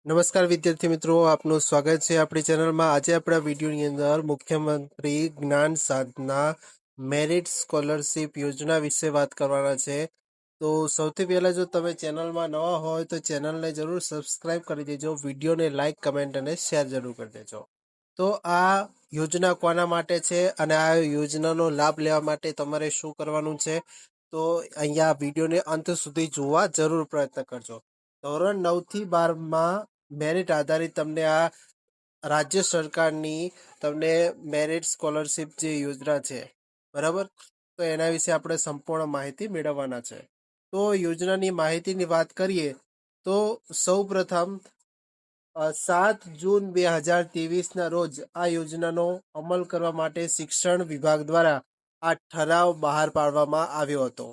નમસ્કાર વિદ્યાર્થી મિત્રો, આપનું સ્વાગત છે આપણી ચેનલમાં. આજે આપણા વિડીયોની અંદર મુખ્યમંત્રી જ્ઞાન સાધના મેરિટ સ્કોલરશિપ યોજના વિશે વાત કરવાના છે. તો સૌથી પહેલા જો તમે ચેનલમાં નવા હોય તો ચેનલને જરૂર સબસ્ક્રાઇબ કરી દેજો, વિડીયોને લાઇક, કમેન્ટ અને શેર જરૂર કરી દેજો. તો આ યોજના કોના માટે છે અને આ યોજનાનો લાભ લેવા માટે તમારે શું કરવાનું છે, તો અહીંયા વિડીયોને અંત સુધી જોવા જરૂર પ્રયત્ન કરજો. ધોરણ 9 થી 12માં મેરિટ આધારિત તમને આ રાજ્ય સરકારની તમને મેરિટ સ્કોલરશિપ જે યોજના છે, બરાબર, તો એના વિશે આપણે સંપૂર્ણ માહિતી મેળવવાના છે. તો યોજનાની માહિતીની વાત કરીએ તો સૌ પ્રથમ 7 જૂન 2023ના રોજ આ યોજનાનો અમલ કરવા માટે શિક્ષણ વિભાગ દ્વારા આ ઠરાવ બહાર પાડવામાં આવ્યો હતો.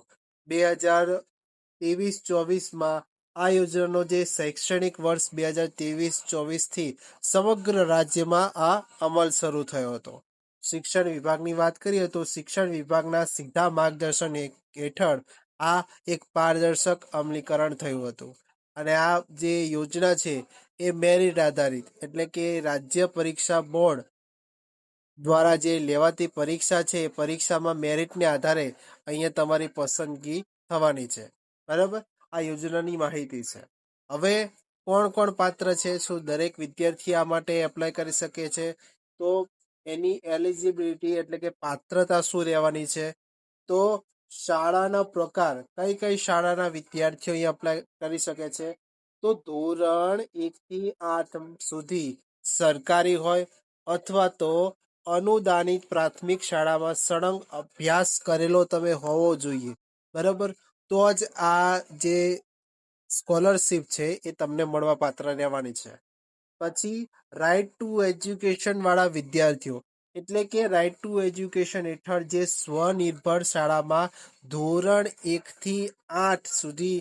2023-24માં આ યોજનાનો જે શૈક્ષણિક વર્ષ 2023-24 થી સમગ્ર રાજ્યમાં આ અમલ શરૂ થયો હતો. શિક્ષણ વિભાગની વાત કરીએ તો શિક્ષણ વિભાગના સીધા માર્ગદર્શન હેઠળ આ એક પારદર્શક અમલીકરણ થયું હતું. અને આ જે યોજના છે એ મેરિટ આધારિત એટલે કે રાજ્ય પરીક્ષા બોર્ડ દ્વારા જે લેવાતી પરીક્ષા છે એ પરીક્ષામાં મેરિટને આધારે અહીંયા તમારી પસંદગી થવાની છે, બરાબર. આ યોજનાની માહિતી છે. હવે કોણ કોણ પાત્ર છે, શું દરેક વિદ્યાર્થી આ માટે એપ્લાય કરી શકે છે, તો એની એલિજિબિલિટી એટલે કે પાત્રતા શું રહેવાની છે, તો શાળાના પ્રકાર, કઈ કઈ શાળાના વિદ્યાર્થીઓ અહીં એપ્લાય કરી શકે છે, તો ધોરણ 1 થી 8 સુધી સરકારી હોય અથવા તો અનુદાનિત પ્રાથમિક શાળામાં સળંગ અભ્યાસ કરેલો તમે હોવો જોઈએ, બરાબર, તો જ આ જે સ્કોલરશિપ છે એ તમને મળવા પાત્ર રહેવાની છે. પછી રાઇટ ટુ એજ્યુકેશન વાળા વિદ્યાર્થીઓ એટલે કે રાઇટ ટુ એજ્યુકેશન હેઠળ જે સ્વનિર્ભર શાળામાં ધોરણ 1 થી 8 સુધી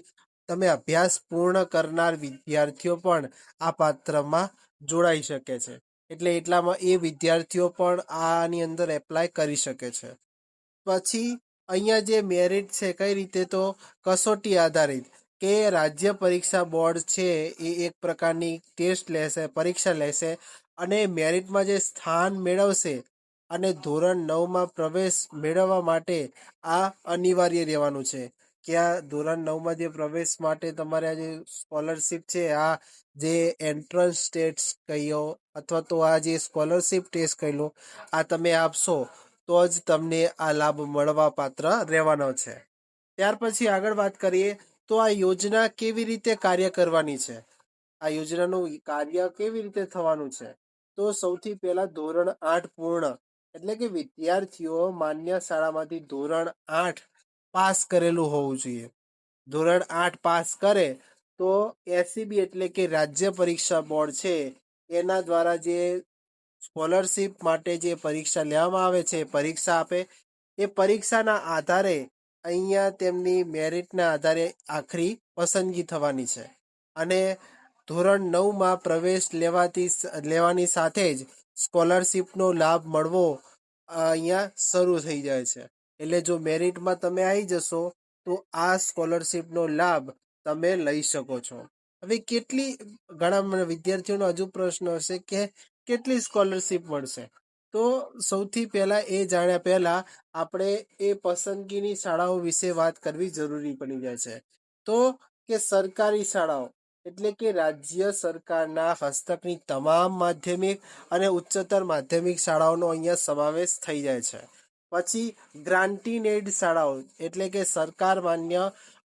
તમે અભ્યાસ પૂર્ણ કરનાર વિદ્યાર્થીઓ પણ આ પાત્રમાં જોડાઈ શકે છે. એટલે એટલામાં એ વિદ્યાર્થીઓ પણ આની અંદર એપ્લાય કરી શકે છે. પછી અહીંયા જે મેરિટ છે કઈ રીતે, તો કસોટી આધારિત કે રાજ્ય પરીક્ષા બોર્ડ છે એ એક પ્રકારની ટેસ્ટ લેશે, પરીક્ષા લેશે અને મેરિટમાં જે સ્થાન મેળવશે અને ધોરણ 9માં પ્રવેશ મેળવવા માટે આ અનિવાર્ય રહેવાનું છે કે આ ધોરણ 9માં જે પ્રવેશ માટે તમારે આ જે સ્કોલરશિપ છે, આ જે એન્ટ્રન્સ ટેસ્ટ કહ્યો અથવા તો આ જે સ્કોલરશિપ ટેસ્ટ કહી લો, આ તમે આપશો તો જ તમને આ લાભ મળવા પાત્ર રહેવાનો છે. ત્યાર પછી આગળ વાત કરીએ તો આ યોજના કેવી રીતે કાર્ય કરવાની છે, આ યોજનાનું કાર્ય કેવી રીતે થવાનું છે, તો સૌથી પહેલા ધોરણ 8 પૂર્ણ એટલે કે વિદ્યાર્થીઓ માન્ય શાળામાંથી ધોરણ 8 પાસ કરેલું હોવું જોઈએ. ધોરણ 8 પાસ કરે તો એસસીબી એટલે કે રાજ્ય પરીક્ષા બોર્ડ છે એના દ્વારા જે સ્કોલરશિપ માટે જે પરીક્ષા લેવામાં આવે છે, પરીક્ષા આપે, એ પરીક્ષાના આધારે અહીંયા તેમની મેરિટના આધારે આખરી પસંદગી થવાની છે. અને ધોરણ 9માં પ્રવેશ લેવાની સાથે જ સ્કોલરશિપનો લાભ મળવો અહીંયા શરૂ થઈ જાય છે. એટલે જો મેરિટમાં તમે આવી જશો તો આ સ્કોલરશિપનો લાભ તમે લઈ શકો છો. હવે ઘણા વિદ્યાર્થીઓનો હજુ પ્રશ્ન હશે કે કેટલી સ્કોલરશિપ મળશે, તો સૌથી પહેલા એ જાણ્યા પહેલા આપણે એ પસંદગીની શાળાઓ વિશે વાત કરવી જરૂરી બની જાય છે. તો કે સરકારી શાળાઓ એટલે કે રાજ્ય સરકારના હસ્તકની તમામ માધ્યમિક અને ઉચ્ચતર માધ્યમિક શાળાઓનો અહીંયા સમાવેશ થઈ જાય છે. પછી ગ્રાન્ટીન એડ શાળાઓ એટલે કે સરકાર માન્ય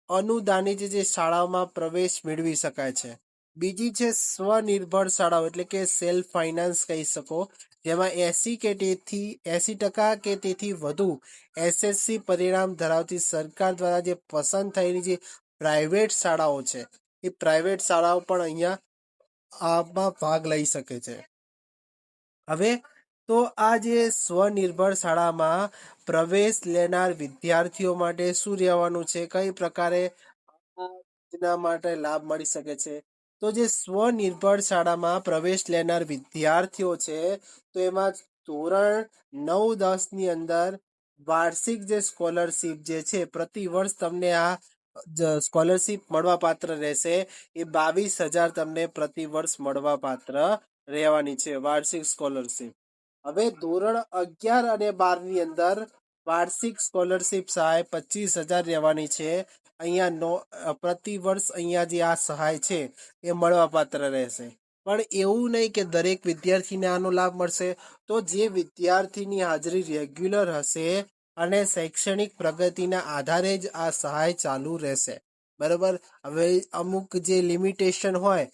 અનુદાનિત જે શાળાઓમાં પ્રવેશ મેળવી શકાય છે. બીજી છે સ્વનિર્ભર શાળાઓ એટલે કે સેલ્ફ ફાઇનાન્સ કહી શકો, જેમાં 80% કે તેથી વધુ એસએસસી પરિણામ ધરાવતી સરકાર દ્વારા જે પસંદ થયેલી જે પ્રાઇવેટ શાળાઓ છે એ પ્રાઇવેટ શાળાઓ પણ અહીંયા આમાં ભાગ લઈ શકે છે. હવે તો આ જે સ્વનિર્ભર શાળામાં પ્રવેશ લેનાર વિદ્યાર્થીઓ માટે શું રહેવાનું છે, કઈ પ્રકારે યોજના માટે લાભ મળી શકે છે, તો જે સ્વનિર્ભર શાળામાં પ્રવેશ લેનાર વિદ્યાર્થીઓ છે તો એમાં ધોરણ 9-10 ની અંદર વાર્ષિક જે સ્કોલરશિપ જે છે પ્રતિ વર્ષ તમને આ સ્કોલરશીપ મળવા પાત્ર રહેશે એ 22,000 તમને પ્રતિ વર્ષ મળવા પાત્ર રહેવાની છે વાર્ષિક સ્કોલરશીપ. હવે ધોરણ 11 અને 12 ની અંદર વાર્ષિક સ્કોલરશીપ સહાય 25,000 રહેવાની છે. અહીંયા પ્રતિ વર્ષ અહીંયા જે આ સહાય છે એ મળવા પાત્ર રહેશે. પણ એવું નહીં કે દરેક વિદ્યાર્થીને આનો લાભ મળશે. તો જે વિદ્યાર્થીની હાજરી રેગ્યુલર હશે અને શૈક્ષણિક પ્રગતિના આધારે જ આ સહાય ચાલુ રહેશે. બરાબર. હવે અમુક જે લિમિટેશન હોય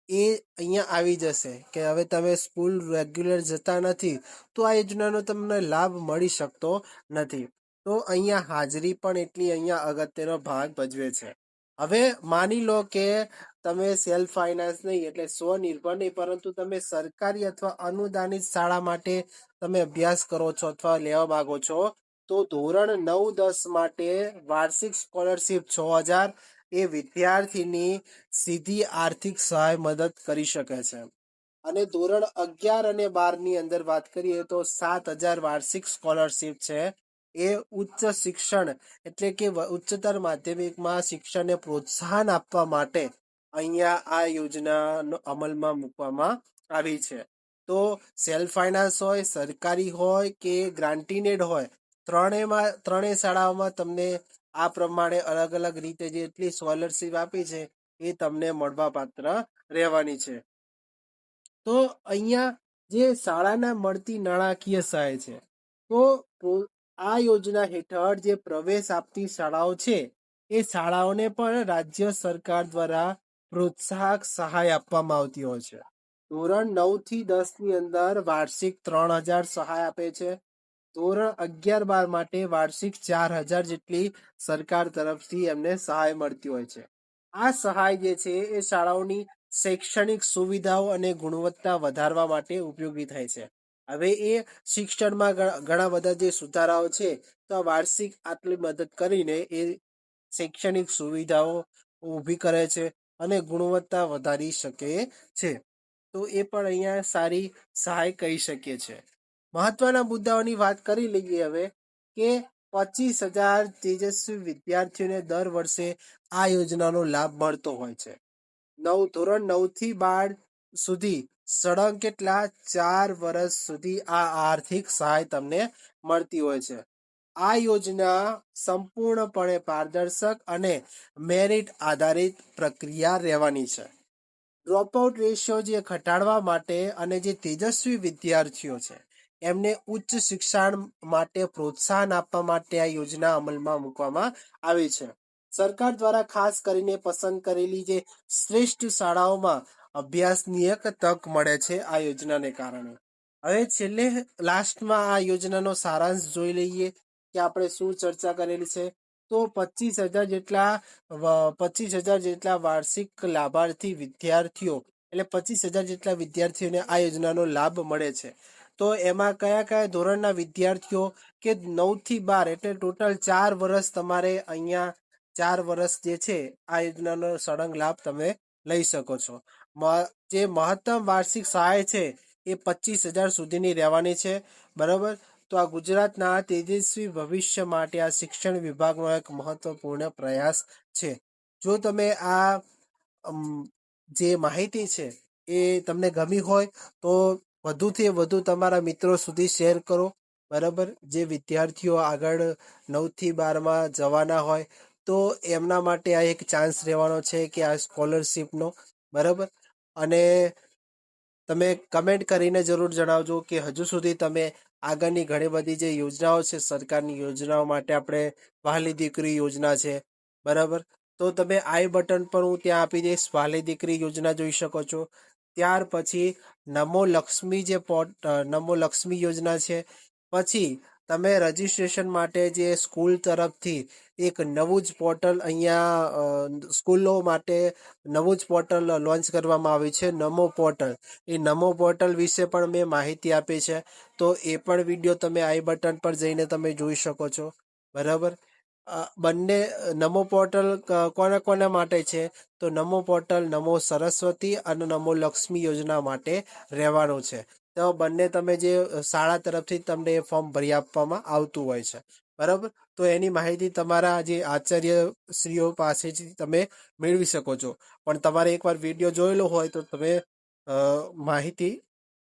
એ અહીંયા આવી જશે કે હવે તમે સ્કૂલ રેગ્યુલર જતા નથી તો આ યોજનાનો તમને લાભ મળી શકતો નથી. તો અહીંયા હાજરી પણ એટલી અહીંયા અગત્યનો ભાગ ભજવે છે. હવે માની લો કે તમે સેલ્ફ ફાઇનાન્સ નહીં એટલે સ્વનિર્ભર નહીં પરંતુ તમે સરકારી અથવા અનુદાનિત શાળા માટે તમે અભ્યાસ કરો છો અથવા લેવા માંગો છો તો ધોરણ 9-10 માટે વાર્ષિક સ્કોલરશીપ 6,000 એ વિદ્યાર્થીની સીધી આર્થિક સહાય મદદ કરી શકે છે. અને ધોરણ 11 અને 12 ની અંદર વાત કરીએ તો 7,000 વાર્ષિક સ્કોલરશીપ છે. એ ઉચ્ચ શિક્ષણ એટલે કે ઉચ્ચતર માધ્યમિકમાં શિક્ષણને પ્રોત્સાહન આપવા માટે અહીંયા આ યોજના અમલમાં મૂકવામાં આવી છે. તો સેલ્ફ ફાઇનાન્સ હોય, સરકારી હોય કે ગ્રાન્ટીનેડ હોય, ત્રણેય શાળાઓમાં તમને આ પ્રમાણે અલગ અલગ રીતે જેટલી સ્કોલરશીપ આપી છે એ તમને મળવા પાત્ર રહેવાની છે. તો અહીંયા જે શાળાના મળતી નાણાકીય સહાય છે તો આ યોજના હેઠળ જે પ્રવેશ આપતી શાળાઓ છે એ શાળાઓને પણ રાજ્ય સરકાર દ્વારા પ્રોત્સાહક સહાય આપવામાં આવતી હોય છે. ધોરણ 9-10 ની અંદર વાર્ષિક 3,000 સહાય આપે છે. ધોરણ 11-12 માટે વાર્ષિક 4,000 જેટલી સરકાર તરફથી એમને સહાય મળતી હોય છે. આ સહાય જે છે એ શાળાઓની શૈક્ષણિક સુવિધાઓ અને ગુણવત્તા વધારવા માટે ઉપયોગી થાય છે. હવે એ શિક્ષણમાં ઘણા બધા જે સુધારાઓ છે તો વાર્ષિક આટલી મદદ કરીને એ શૈક્ષણિક સુવિધાઓ ઊભી કરે છે અને ગુણવત્તા વધારી શકે છે. તો એ પણ અહીંયા સારી સહાય કહી શકીએ છે. મહત્વના મુદ્દાઓની વાત કરી લઈએ હવે કે 25,000 તેજસ્વી વિદ્યાર્થીઓને દર વર્ષે આ યોજનાનો લાભ મળતો હોય છે. ધોરણ 9 થી 12 સુધી સળંગ કેટલા 4 વર્ષ સુધી આ આર્થિક સહાય તમને મળતી હોય છે. આ યોજના સંપૂર્ણપણે પારદર્શક અને મેરિટ આધારિત પ્રક્રિયા રહેવાની છે. ડ્રોપઆઉટ રેશિયો જે ઘટાડવા માટે અને જે તેજસ્વી વિદ્યાર્થીઓ છે એમને ઉચ્ચ શિક્ષણ માટે પ્રોત્સાહન આપવા માટે આ યોજના અમલમાં મૂકવામાં આવી છે. સરકાર દ્વારા ખાસ કરીને પસંદ કરેલી જે શ્રેષ્ઠ શાળાઓમાં અભ્યાસની એક તક મળે છે આ યોજનાને કારણે. હવે છેલ્લે લાસ્ટમાં આ યોજનાનો સારાંશ જોઈ લઈએ કે આપણે શું ચર્ચા કરેલી છે. તો 25,000 જેટલા વાર્ષિક લાભાર્થી વિદ્યાર્થીઓ એટલે 25,000 જેટલા વિદ્યાર્થીઓને આ યોજનાનો લાભ મળે છે. તો એમાં કયા કયા ધોરણના વિદ્યાર્થીઓ કે 9 થી 12 એટલે ટોટલ 4 વર્ષ તમારે અહીંયા 4 વર્ષ જે છે આ યોજનાનો સળંગ લાભ તમે લઈ શકો છો. જે મહત્તમ વાર્ષિક સહાય છે એ 25,000 સુધીની રહેવાની છે. બરાબર. તો આ ગુજરાતના તેજસ્વી ભવિષ્ય માટે આ શિક્ષણ વિભાગનો એક મહત્વપૂર્ણ પ્રયાસ છે. જો તમે આ જે માહિતી છે એ તમને ગમી હોય તો વધુથી વધુ તમારા મિત્રો સુધી શેર કરો. બરાબર. જે વિદ્યાર્થીઓ આગળ 9 થી 12 જવાના હોય તો એમના માટે આ એક ચાન્સ રહેવાનો છે કે આ સ્કોલરશીપનો. બરાબર. અને તમે કમેન્ટ કરીને જરૂર જણાવજો કે હજુ સુધી તમે આગળની ઘણી બધી જે યોજનાઓ છે સરકારની યોજનાઓ માટે આપણે વહાલી દીકરી યોજના છે. બરાબર. તો તમે આઈ બટન પર હું ત્યાં આપી દઈશ વહાલી દીકરી યોજના જોઈ શકો છો. ત્યાર પછી નમો લક્ષ્મી યોજના છે. પછી તમે રજીસ્ટ્રેશન માટે જે સ્કૂલ તરફથી એક નવું જ પોર્ટલ અહીંયા સ્કૂલો માટે નવું જ પોર્ટલ લોન્ચ કરવામાં આવ્યું છે નમો પોર્ટલ. એ નમો પોર્ટલ વિશે પણ મેં માહિતી આપી છે. તો એ પણ વિડીયો તમે આઈ બટન પર જઈને તમે જોઈ શકો છો. બરાબર. બંને નમો પોર્ટલ કોના માટે છે તો નમો પોર્ટલ નમો સરસ્વતી અને નમો લક્ષ્મી યોજના માટે રહેવાનું છે. તો બંને તમે જે શાળા તરફથી તમને ફોર્મ ભરી આપવામાં આવતું હોય છે. બરાબર. તો એની માહિતી તમારા જે આચાર્ય શ્રીઓ પાસેથી તમે મેળવી શકો છો. પણ તમારે એકવાર વિડીયો જોયેલો હોય તો તમે માહિતી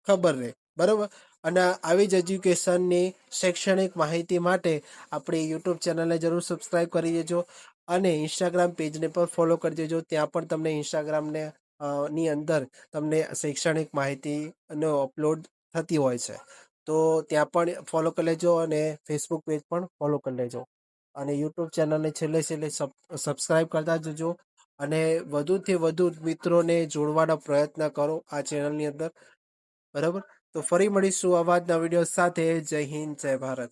ખબર રહે. બરાબર. અને આવી જ એજ્યુકેશનની શૈક્ષણિક માહિતી માટે આપણી યુટ્યુબ ચેનલને જરૂર સબસ્ક્રાઈબ કરી દેજો અને ઇન્સ્ટાગ્રામ પેજને પણ ફોલો કરી દેજો. ત્યાં પણ તમને ઇન્સ્ટાગ્રામને ની અંદર તમને શૈક્ષણિક માહિતીનો અપલોડ થતી હોય છે. તો ત્યાં પણ ફોલો કરી લેજો અને ફેસબુક પેજ પણ ફોલો કરી લેજો અને યુટ્યુબ ચેનલને છેલ્લે છેલ્લે સબસ્ક્રાઈબ કરતા જજો અને વધુથી વધુ મિત્રોને જોડવાનો પ્રયત્ન કરો આ ચેનલની અંદર. બરાબર. તો ફરી મળીશું આવા જ નવા વિડીયો સાથે. જય હિન્દ, જય ભારત.